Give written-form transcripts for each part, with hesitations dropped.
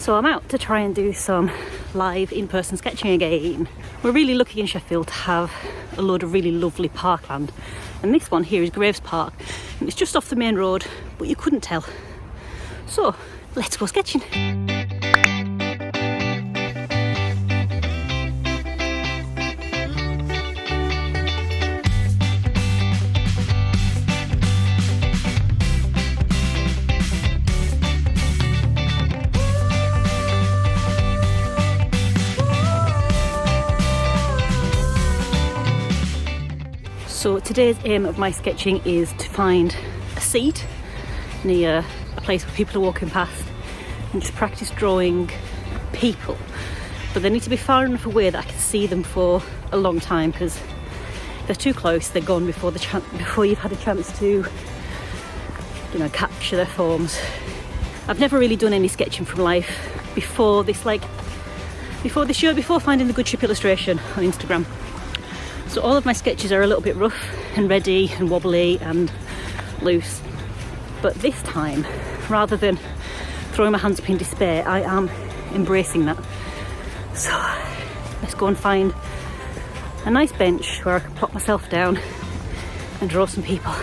So I'm out to try and do some live in-person sketching again. We're really lucky in Sheffield to have a load of really lovely parkland, and this one here is Graves Park, and it's just off the main road, but you couldn't tell. So let's go sketching. So today's aim of my sketching is to find a seat near a place where people are walking past and just practice drawing people. But they need to be far enough away that I can see them for a long time, because if they're too close, they're gone before you've had a chance to, you know, capture their forms. I've never really done any sketching from life before this year, before finding the Good Ship illustration on Instagram. So all of my sketches are a little bit rough and ready and wobbly and loose. But this time, rather than throwing my hands up in despair, I am embracing that. So let's go and find a nice bench where I can plop myself down and draw some people.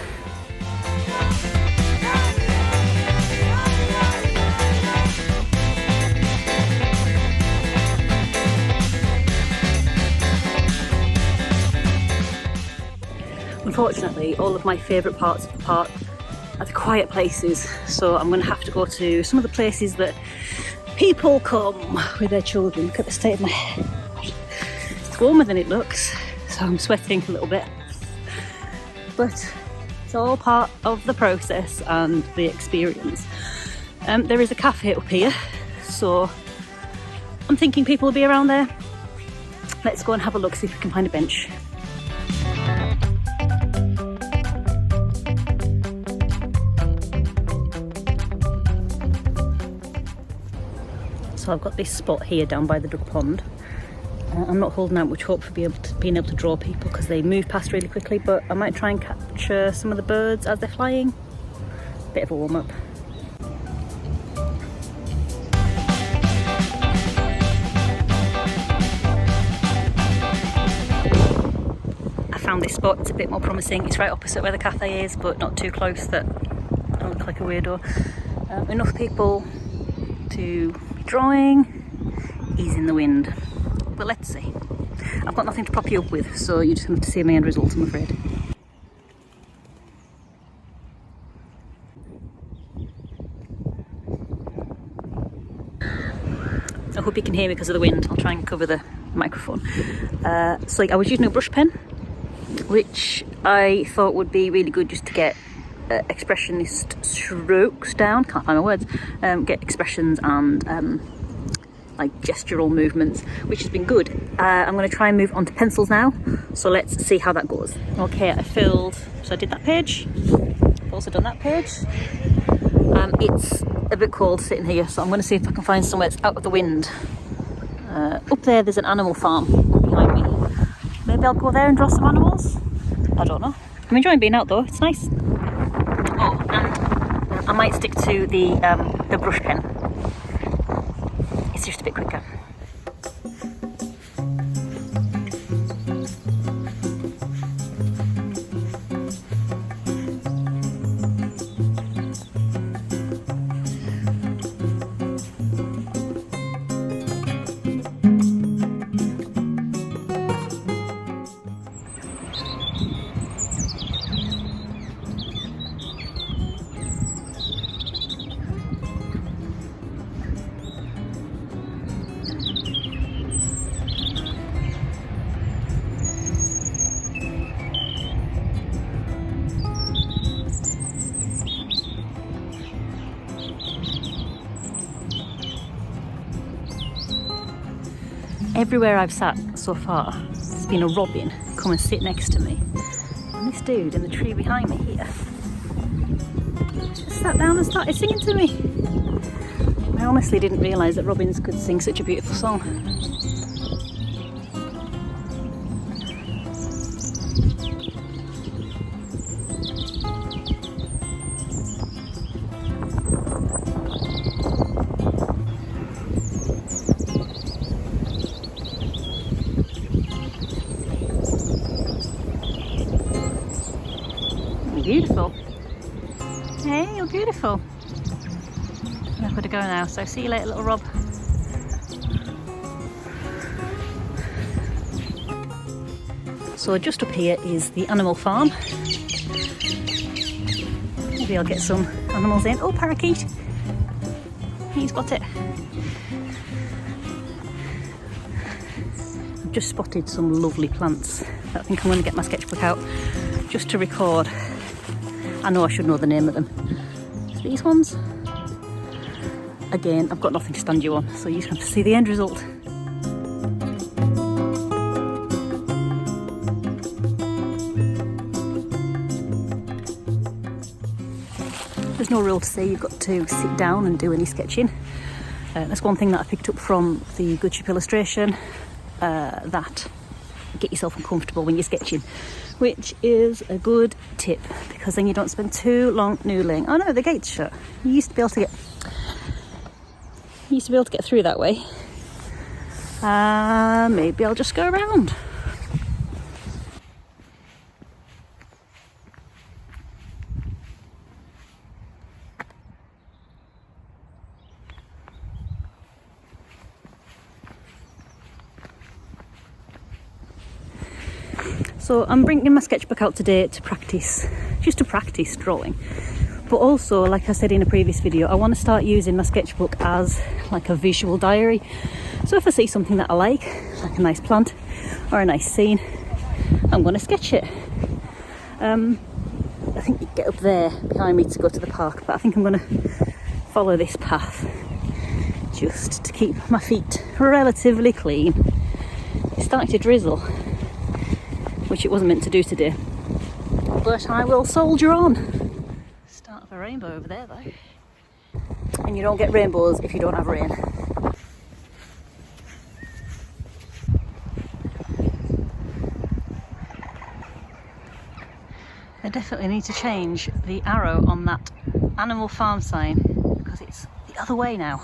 Unfortunately, all of my favourite parts of the park are the quiet places, so I'm going to have to go to some of the places that people come with their children. Look at the state of my hair. It's warmer than it looks, so I'm sweating a little bit. But it's all part of the process and the experience. There is a cafe up here, so I'm thinking people will be around there. Let's go and have a look, see if we can find a bench. So I've got this spot here down by the duck pond. I'm not holding out much hope for being able to draw people because they move past really quickly, but I might try and capture some of the birds as they're flying. Bit of a warm up. I found this spot, it's a bit more promising. It's right opposite where the cafe is, but not too close that I look like a weirdo. Enough people to be drawing, ease in the wind, but let's see. I've got nothing to prop you up with, so you just have to see my end result, I'm afraid. I hope you can hear me because of the wind. I'll try and cover the microphone. So I was using a brush pen, which I thought would be really good just to get expressionist strokes down, can't find my words, get expressions and like gestural movements, which has been good. I'm going to try and move on to pencils now, so let's see how that goes. Okay, I did that page, I've also done that page. It's a bit cold sitting here, so I'm going to see if I can find somewhere that's out of the wind. Up there's an animal farm behind me. Maybe I'll go there and draw some animals? I don't know. I'm enjoying being out though, it's nice. Oh, and I might stick to the brush pen. It's just a bit quicker. Everywhere I've sat so far, there's been a robin come and sit next to me. And this dude in the tree behind me here just sat down and started singing to me. I honestly didn't realise that robins could sing such a beautiful song. beautiful. Hey, you're beautiful. I've got to go now, so see you later, little Rob. So just up here is the animal farm. Maybe I'll get some animals in. Oh, parakeet! He's got it. I've just spotted some lovely plants. I think I'm going to get my sketchbook out just to record. I know I should know the name of them. It's these ones. Again, I've got nothing to stand you on, so you just have to see the end result. There's no rule to say you've got to sit down and do any sketching. That's one thing that I picked up from the Good Ship illustration, that get yourself uncomfortable when you're sketching, which is a good tip, because then you don't spend too long noodling. Oh no, the gate's shut. You used to be able to get through that way. Maybe I'll just go around. So I'm bringing my sketchbook out today to practice, just to practice drawing. But also, like I said in a previous video, I want to start using my sketchbook as like a visual diary. So if I see something that I like a nice plant or a nice scene, I'm going to sketch it. I think you get up there behind me to go to the park, but I think I'm going to follow this path just to keep my feet relatively clean. It's starting to drizzle, which it wasn't meant to do today, but I will soldier on. Start of a rainbow over there though. And you don't get rainbows if you don't have rain. They definitely need to change the arrow on that animal farm sign, because it's the other way now.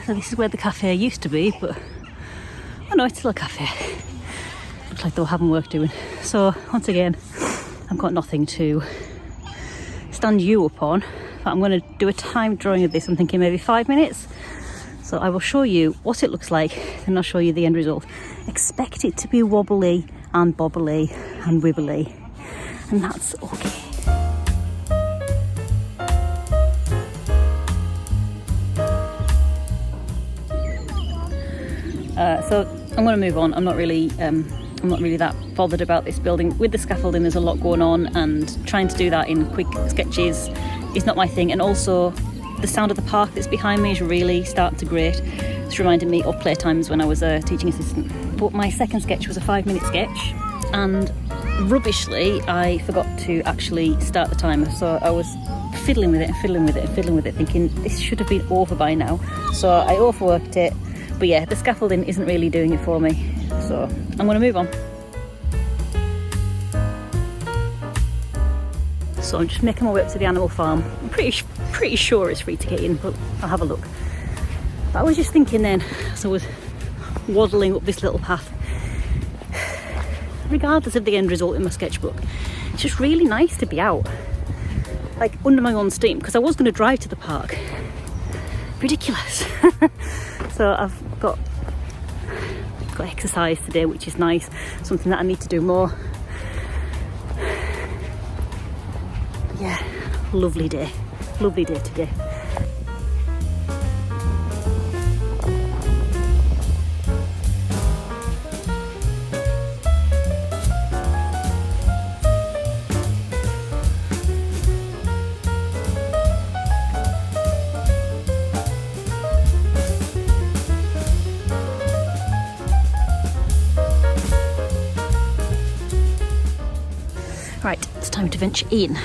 So this is where the cafe used to be, but oh no, it's still a cafe. Looks like they'll have work doing. So once again, I've got nothing to stand you up on, but I'm going to do a timed drawing of this. I'm thinking maybe 5 minutes. So I will show you what it looks like, and I'll show you the end result. Expect it to be wobbly and bobbly and wibbly, and that's okay. So I'm going to move on. I'm not really that bothered about this building. With the scaffolding, there's a lot going on, and trying to do that in quick sketches is not my thing. And also, the sound of the park that's behind me is really starting to grate. It's reminding me of playtimes when I was a teaching assistant. But my second sketch was a 5-minute sketch, and rubbishly, I forgot to actually start the timer. So I was fiddling with it, thinking this should have been over by now. So I overworked it. But yeah, the scaffolding isn't really doing it for me, so I'm going to move on. So I'm just making my way up to the animal farm. I'm pretty sure it's free to get in, but I'll have a look. But I was just thinking then, as I was waddling up this little path, regardless of the end result in my sketchbook, it's just really nice to be out, like under my own steam, because I was going to drive to the park. Ridiculous. So I've got exercise today, which is nice, something that I need to do more. Yeah, lovely day today. Right, it's time to venture in.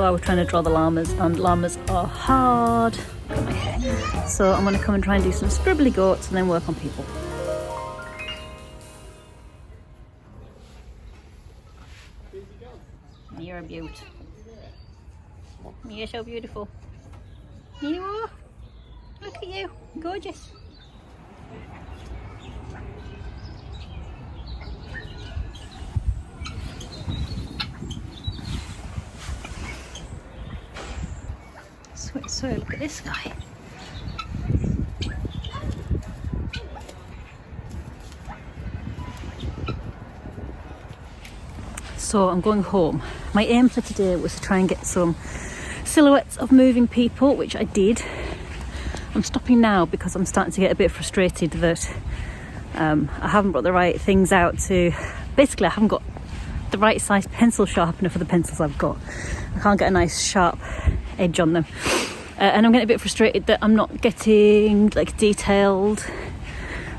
I was trying to draw the llamas, and llamas are hard. Look at my hair. So I'm going to come and try and do some scribbly goats and then work on people. You're a beaut. You're so beautiful. You are. Look at you. Gorgeous. So look at this guy. So I'm going home. My aim for today was to try and get some silhouettes of moving people, which I did. I'm stopping now because I'm starting to get a bit frustrated that I haven't brought the right things out to... Basically, I haven't got the right size pencil sharpener for the pencils I've got. I can't get a nice sharp edge on them. And I'm getting a bit frustrated that I'm not getting like detailed,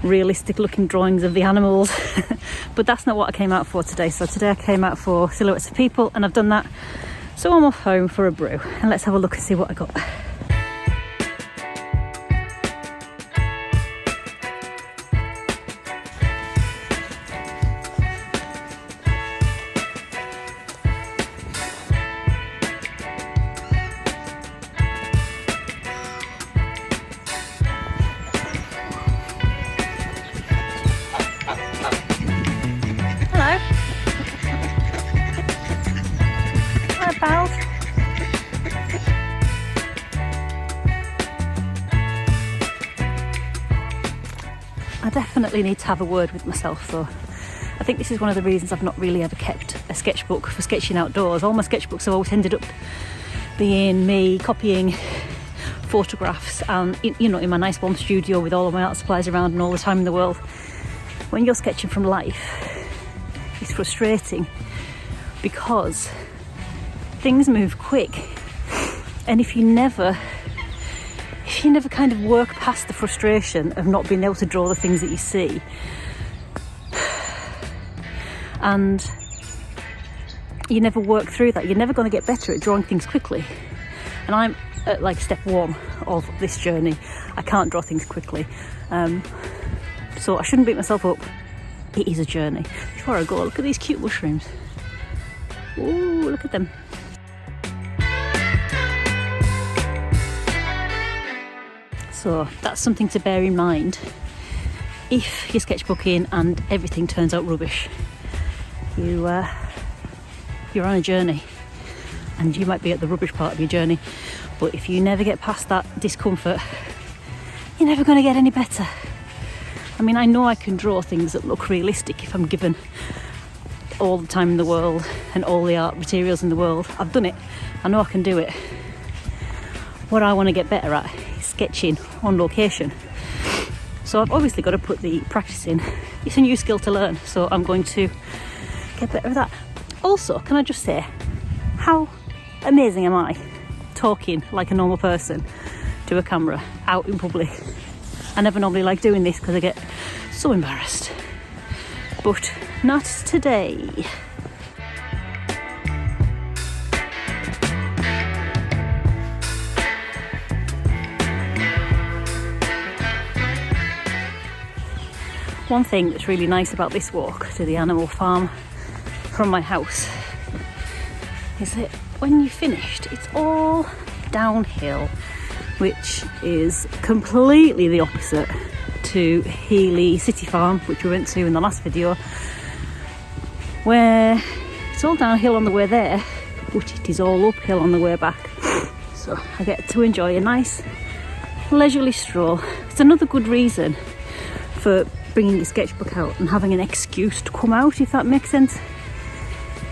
realistic looking drawings of the animals. But that's not what I came out for today. So today I came out for silhouettes of people, and I've done that. So I'm off home for a brew, and let's have a look and see what I got. I definitely need to have a word with myself though. I think this is one of the reasons I've not really ever kept a sketchbook for sketching outdoors. All my sketchbooks have always ended up being me copying photographs and, you know, in my nice warm studio with all of my art supplies around and all the time in the world. When you're sketching from life, it's frustrating because things move quick, and if you never kind of work past the frustration of not being able to draw the things that you see, and you never work through that, you're never going to get better at drawing things quickly. And I'm at like step one of this journey. I can't draw things quickly, so I shouldn't beat myself up. It is a journey. Before I go, look at these cute mushrooms. Ooh, look at them. So that's something to bear in mind if you're sketchbooking and everything turns out rubbish. You're on a journey, and you might be at the rubbish part of your journey, but if you never get past that discomfort, you're never going to get any better. I mean, I know I can draw things that look realistic if I'm given all the time in the world and all the art materials in the world. I've done it. I know I can do it. What I want to get better at is sketching on location. So I've obviously got to put the practice in. It's a new skill to learn, so I'm going to get better at that. Also, can I just say, how amazing am I talking like a normal person to a camera out in public? I never normally like doing this because I get so embarrassed, but not today. One thing that's really nice about this walk to the animal farm from my house is that when you're finished, it's all downhill, which is completely the opposite to Healy City Farm, which we went to in the last video, where it's all downhill on the way there, but it is all uphill on the way back. So I get to enjoy a nice leisurely stroll. It's another good reason for bringing your sketchbook out and having an excuse to come out, if that makes sense.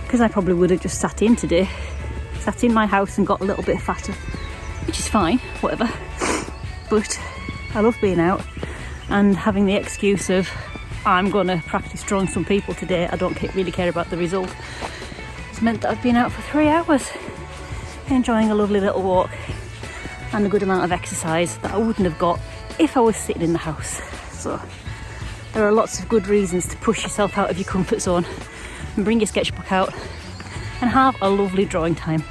Because I probably would have just sat in today, sat in my house and got a little bit fatter, which is fine, whatever. But I love being out and having the excuse of, I'm going to practice drawing some people today. I don't really care about the result. It's meant that I've been out for 3 hours, enjoying a lovely little walk and a good amount of exercise that I wouldn't have got if I was sitting in the house. So there are lots of good reasons to push yourself out of your comfort zone and bring your sketchbook out and have a lovely drawing time.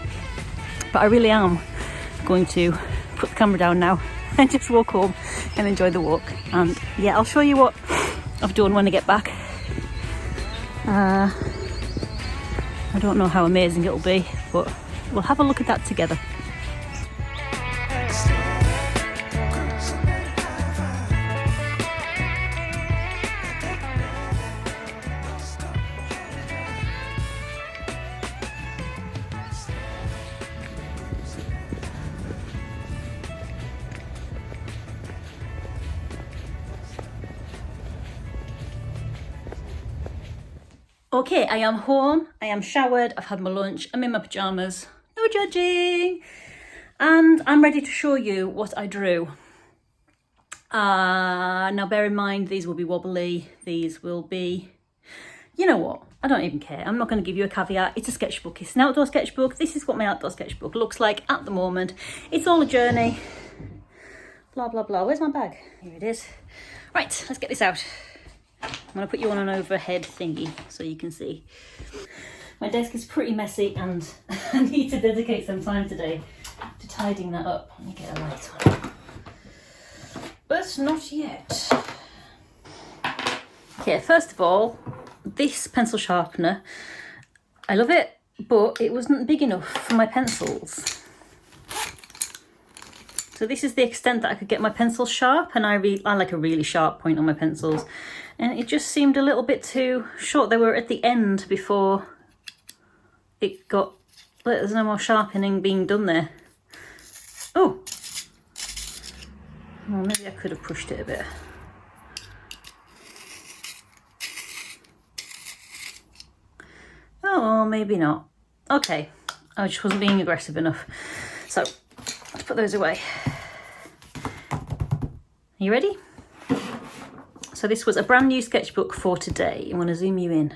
But I really am going to put the camera down now and just walk home and enjoy the walk. And yeah, I'll show you what I've done when I get back. I don't know how amazing it'll be, but we'll have a look at that together. Okay, I am home, I am showered, I've had my lunch, I'm in my pyjamas, no judging, and I'm ready to show you what I drew. Now bear in mind, these will be wobbly, these will be, you know what, I don't even care, I'm not going to give you a caveat, it's a sketchbook, it's an outdoor sketchbook, this is what my outdoor sketchbook looks like at the moment, it's all a journey, blah blah blah. Where's my bag? Here it is. Right, let's get this out. I'm going to put you on an overhead thingy so you can see. My desk is pretty messy and I need to dedicate some time today to tidying that up. Let me get a light on. But not yet. Okay, first of all, this pencil sharpener, I love it, but it wasn't big enough for my pencils. So this is the extent that I could get my pencil sharp, and I like a really sharp point on my pencils. And it just seemed a little bit too short. They were at the end before it got, there's no more sharpening being done there. Oh, well, maybe I could have pushed it a bit. Oh, maybe not. Okay, I just wasn't being aggressive enough. So let's put those away. Are you ready? So this was a brand new sketchbook for today. I want to zoom you in.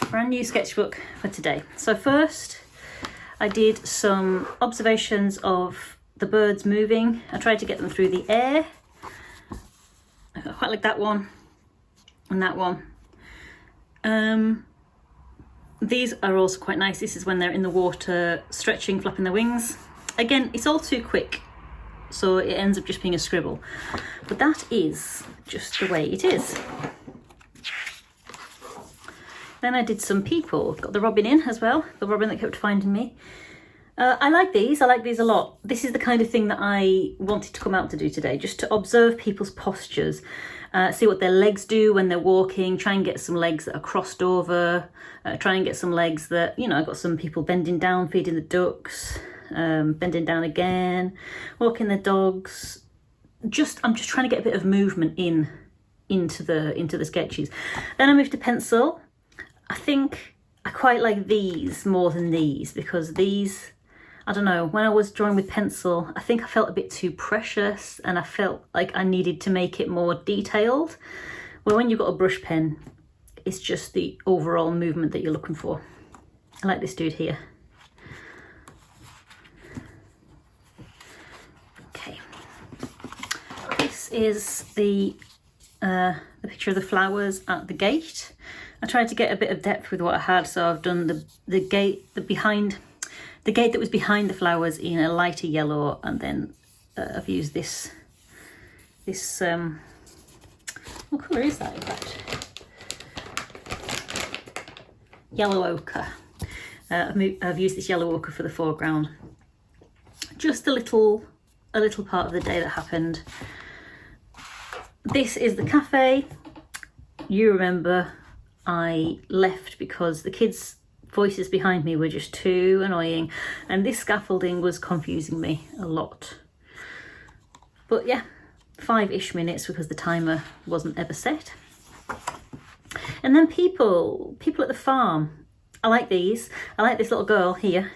Brand new sketchbook for today. So first I did some observations of the birds moving. I tried to get them through the air. I quite like that one and that one. These are also quite nice. This is when they're in the water, stretching, flapping their wings. Again, it's all too quick, so it ends up just being a scribble. But that is just the way it is. Then I did some people. Got the robin in as well, the robin that kept finding me. I like these a lot. This is the kind of thing that I wanted to come out to do today, just to observe people's postures, see what their legs do when they're walking, try and get some legs that are crossed over, try and get some legs that, you know, I've got some people bending down, feeding the ducks, bending down again, walking their dogs. I'm just trying to get a bit of movement into the sketches. Then I moved to pencil. I think I quite like these more than these, because these, I don't know, when I was drawing with pencil, I think I felt a bit too precious and I felt like I needed to make it more detailed. Well, when you've got a brush pen, it's just the overall movement that you're looking for. I like this dude here. Okay. This is the picture of the flowers at the gate. I tried to get a bit of depth with what I had, so I've done the gate that was behind the flowers in a lighter yellow, and then I've used this what colour is that in fact? Yellow ochre. I've used this yellow ochre for the foreground. Just a little part of the day that happened. This is the cafe. You remember I left because the kids' voices behind me were just too annoying, and this scaffolding was confusing me a lot. But yeah, 5-ish minutes because the timer wasn't ever set. And then people at the farm. I like these. I like this little girl here.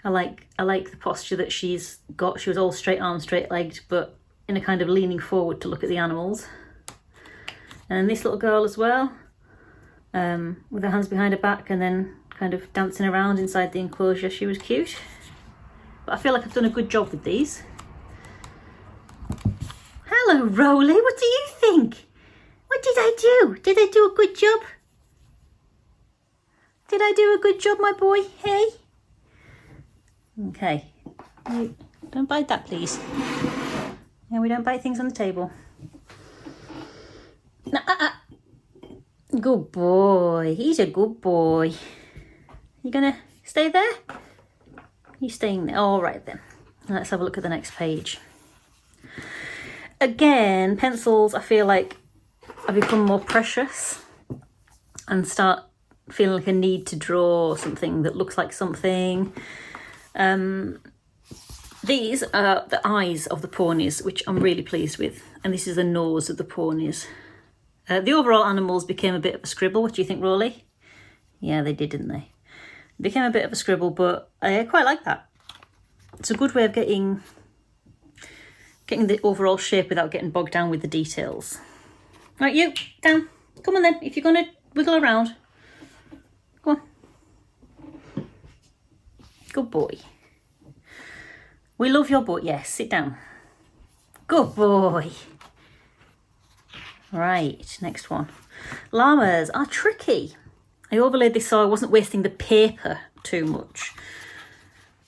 I like the posture that she's got. She was all straight armed, straight legged, but in a kind of leaning forward to look at the animals. And this little girl as well, with her hands behind her back and then kind of dancing around inside the enclosure. She was cute. But I feel like I've done a good job with these. Hello, Rolly, what do you think? What did I do? Did I do a good job? Did I do a good job, my boy? Hey? Okay. Don't bite that, please. Yeah, we don't bite things on the table. No, Good boy. He's a good boy. You gonna stay there? You staying there? All right then. Let's have a look at the next page. Again, pencils, I feel like I become more precious and start feeling like I need to draw something that looks like something. These are the eyes of the ponies, which I'm really pleased with. And this is the nose of the ponies. The overall animals became a bit of a scribble. What do you think, Rolly? Yeah, they did, didn't they? It became a bit of a scribble, but I quite like that. It's a good way of getting the overall shape without getting bogged down with the details. Right, you, down. Come on then, if you're going to wiggle around. Go on. Good boy. We love your boy. Yes, sit down. Good boy. Right, next one. Llamas are tricky. I overlaid this so I wasn't wasting the paper too much.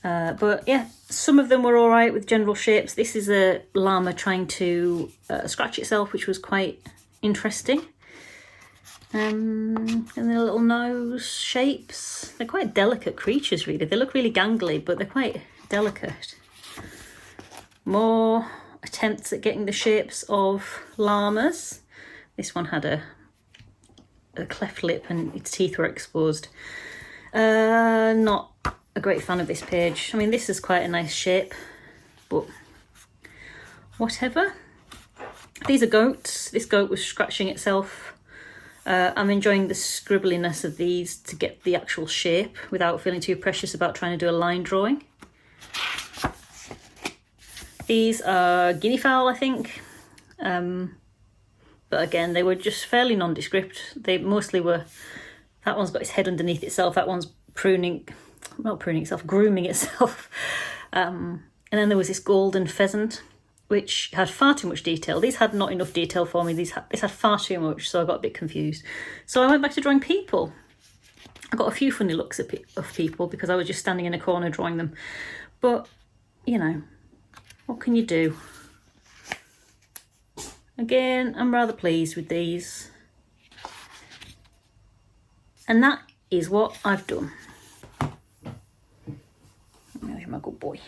But yeah, some of them were all right with general shapes. This is a llama trying to scratch itself, which was quite interesting. And the little nose shapes. They're quite delicate creatures, really. They look really gangly, but they're quite delicate. More attempts at getting the shapes of llamas. This one had a cleft lip and its teeth were exposed. Not a great fan of this page. I mean, this is quite a nice shape, but whatever. These are goats. This goat was scratching itself. I'm enjoying the scribbliness of these to get the actual shape without feeling too precious about trying to do a line drawing. These are guinea fowl, I think. But again, they were just fairly nondescript. They mostly were, that one's got its head underneath itself. That one's grooming itself. And then there was this golden pheasant, which had far too much detail. These had not enough detail for me. This had far too much, so I got a bit confused. So I went back to drawing people. I got a few funny looks of people because I was just standing in a corner drawing them. But, you know, what can you do? Again, I'm rather pleased with these. And that is what I've done. There's my good boy.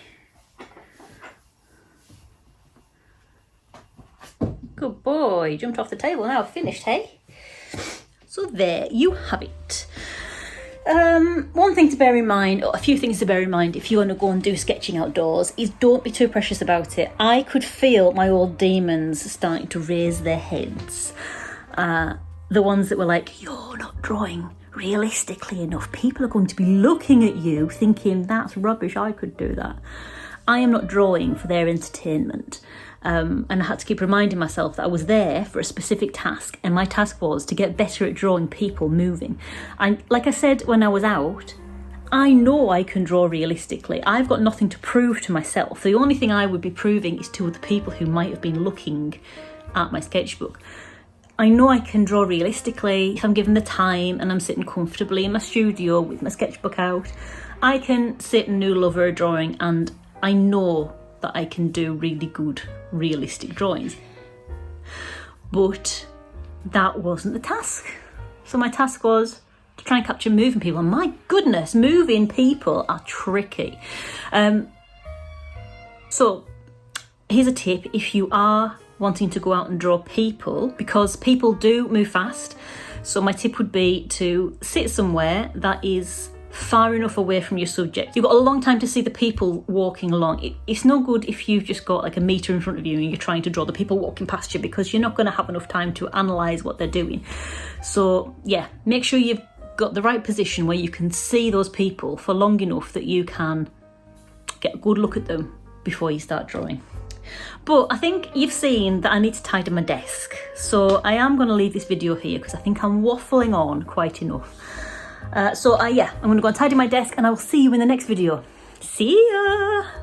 Good boy. Jumped off the table. Now I've finished, hey? So there you have it. One thing to bear in mind, or a few things to bear in mind if you want to go and do sketching outdoors, is don't be too precious about it. I could feel my old demons starting to raise their heads. The ones that were like, you're not drawing realistically enough. People are going to be looking at you thinking, that's rubbish, I could do that. I am not drawing for their entertainment. And I had to keep reminding myself that I was there for a specific task, and my task was to get better at drawing people moving. And like I said when I was out, I know I can draw realistically. I've got nothing to prove to myself. The only thing I would be proving is to the people who might have been looking at my sketchbook. I know I can draw realistically if I'm given the time and I'm sitting comfortably in my studio with my sketchbook out. I can sit and noodle over a drawing, and I know that I can do really good realistic drawings. But that wasn't the task. So my task was to try and capture moving people. And my goodness, moving people are tricky. So here's a tip if you are wanting to go out and draw people, because people do move fast. So my tip would be to sit somewhere that is far enough away from your subject. You've got a long time to see the people walking along. It's no good if you've just got like a metre in front of you and you're trying to draw the people walking past you, because you're not going to have enough time to analyse what they're doing. So yeah, make sure you've got the right position where you can see those people for long enough that you can get a good look at them before you start drawing. But I think you've seen that I need to tidy my desk. So I am going to leave this video here because I think I'm waffling on quite enough. Yeah, I'm going to go and tidy my desk, and I will see you in the next video. See ya!